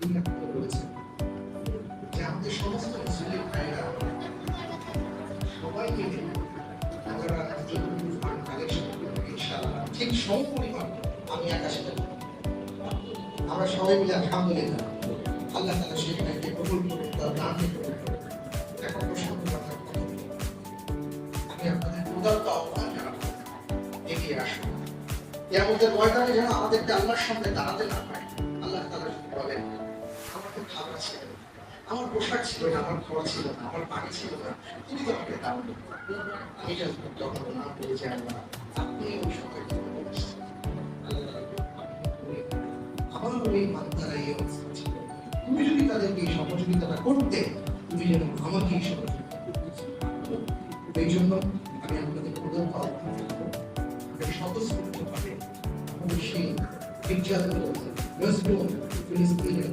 তিনি আপনাকে বলেছেন যে আমাদের সমস্ত মুসলিম ভাইরা সবাই মিলে আমরা যতটুকু ফান্ড কালেকশন করবো ইনশাআল্লাহ ঠিক সমপরিমাণ আমি আকাশে দেব। আমরা সবাই মিলে আলহামদুলিল্লাহ আল্লাহ তাআলা সেই ভাইকে কবুল করে তার দানকে কবুল করে। এখন প্রশ্ন করতে আমি আপনাদের উদারত আহ্বান জানাবো, এগিয়ে আসুন। কিয়ামতের ময়দানে যেন আমাদেরকে আল্লাহর সামনে দাঁড়াতে না পারে। আল্লাহ তাআলা বলেন, আমার তো খাবার ছিল না, আমার পোশাক ছিল না, আমার খাওয়া ছিল না, আমার পানি ছিল না, তুমি তো আমাকে দাও। আমি যখন না বলে যে আল্লাহ আপনি ওই সময়কে আমার ওই বান্দারা এই অবস্থা ছিল, তুমি যদি তাদেরকে এই সহযোগিতাটা করতে, তুমি যেন আমাকে এই সহযোগিতা করতে। এই জন্য আমি আপনাদের প্রধান আহ্বান জানাবো, স্বতঃস্ফূর্তভাবে আমাদের সেই নির্যাতন ফিলিস্তিনের